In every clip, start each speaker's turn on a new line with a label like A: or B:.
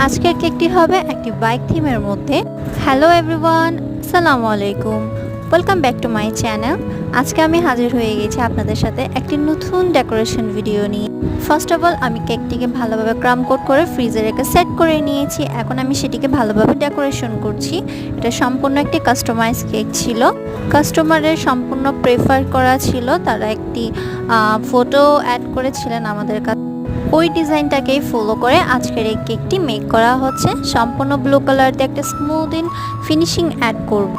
A: আজকের কেকটি হবে একটি বাইক থিমের মধ্যে। হ্যালো এভরিওয়ান, আসসালামু আলাইকুম, welcome back to my channel. আজকে আমি হাজির হয়ে গেছি আপনাদের সাথে একটি নতুন ডেকোরেশন ভিডিও নিয়ে। ফার্স্ট অফ অল আমি কেকটিকে ভালোভাবে ক্রাম কোট করে ফ্রিজে রেখে সেট করে নিয়েছি। এখন আমি সেটিকে ভালোভাবে ডেকোরেশন করছি। এটা সম্পূর্ণ একটি কাস্টমাইজ কেক ছিল। কাস্টমারের সম্পূর্ণ প্রেফার করা ছিল, তারা একটি ফটো অ্যাড করেছিলেন আমাদের কাছে। ওই ডিজাইনটাকেই ফলো করে আজকের এই কেকটি মেক করা হচ্ছে। সম্পূর্ণ ব্লু কালার দিয়ে একটা স্মুথ ফিনিশিং অ্যাড করব।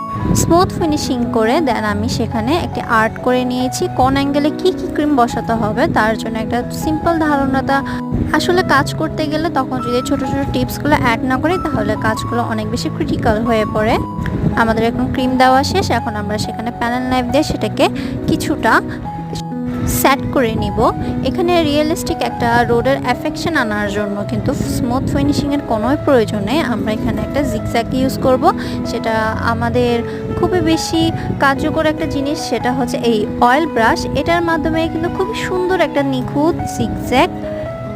A: স্মুথ ফিনিশিং করে দেন আমি সেখানে একটি আর্ট করে নিয়েছি। কোন অ্যাঙ্গেলে কি ক্রিম বসাতে হবে তার জন্য একটা সিম্পল ধারণাটা। আসলে কাজ করতে গেলে তখন যদি ছোট ছোট টিপসগুলো অ্যাড না করি তাহলে কাজগুলো অনেক বেশি ক্রিটিক্যাল হয়ে পড়ে। আমাদের এখন ক্রিম দেওয়া শেষ, এখন আমরা সেখানে প্যানেল নাইফ দিয়ে সেটাকে কিছুটা সেট করে নিব। এখানে রিয়েলিস্টিক একটা রোডের এফেকশন আনার জন্য কিন্তু স্মুথ ফিনিশিংয়ের কোনো প্রয়োজন নেই। আমরা এখানে একটা জিগজ্যাগ ইউজ করব। সেটা আমাদের খুবই বেশি কার্যকর একটা জিনিস, সেটা হচ্ছে এই অয়েল ব্রাশ। এটার মাধ্যমে কিন্তু খুব সুন্দর একটা নিখুঁত জিগজ্যাগ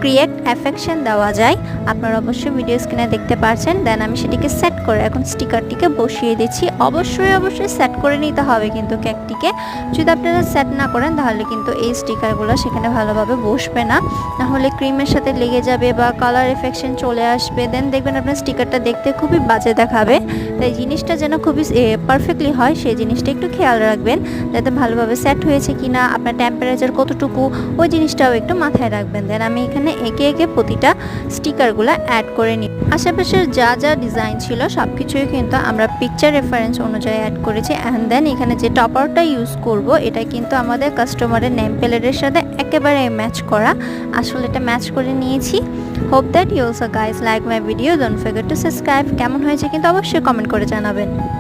A: ক্রিয়েট এফেকশন দেওয়া যায়। আপনারা অবশ্যই ভিডিও স্ক্রিনে দেখতে পাচ্ছেন। দেন আমি সেটিকে সেট করে এখন স্টিকারটিকে বসিয়ে দিচ্ছি। অবশ্যই সেট করে নিতে হবে কিন্তু কেকটিকে। যদি আপনারা সেট না করেন তাহলে কিন্তু এই স্টিকারগুলো সেখানে ভালোভাবে বসবে না, নাহলে ক্রিমের সাথে লেগে যাবে বা কালার এফেকশন চলে আসবে। দেন দেখবেন আপনার স্টিকারটা দেখতে খুবই বাজে দেখাবে। তাই জিনিসটা যেন খুবই পারফেক্টলি হয় সেই জিনিসটা একটু খেয়াল রাখবেন, যাতে ভালোভাবে সেট হয়েছে কিনা, আপনার টেম্পারেচার কতটুকু, ওই জিনিসটাও একটু মাথায় রাখবেন। দেন আমি এখানে একে একে প্রতিটা স্টিকারগুলো অ্যাড করে নিই। আশেপাশের যা যা ডিজাইন ছিল সব কিছুই কিন্তু আমরা পিকচার রেফারেন্স অনুযায়ী অ্যাড করেছি। অ্যান্ড দেন এখানে যে টপারটা ইউজ করব এটা কিন্তু আমাদের কাস্টমারের নেম প্লেটের সাথে একেবারে ম্যাচ করা। আসলে এটা ম্যাচ করে নিয়েছি। Hope that you also guys like my video. Don't forget to subscribe. কেমন হয়েছে কিন্তু অবশ্যই কমেন্ট করে জানাবেন।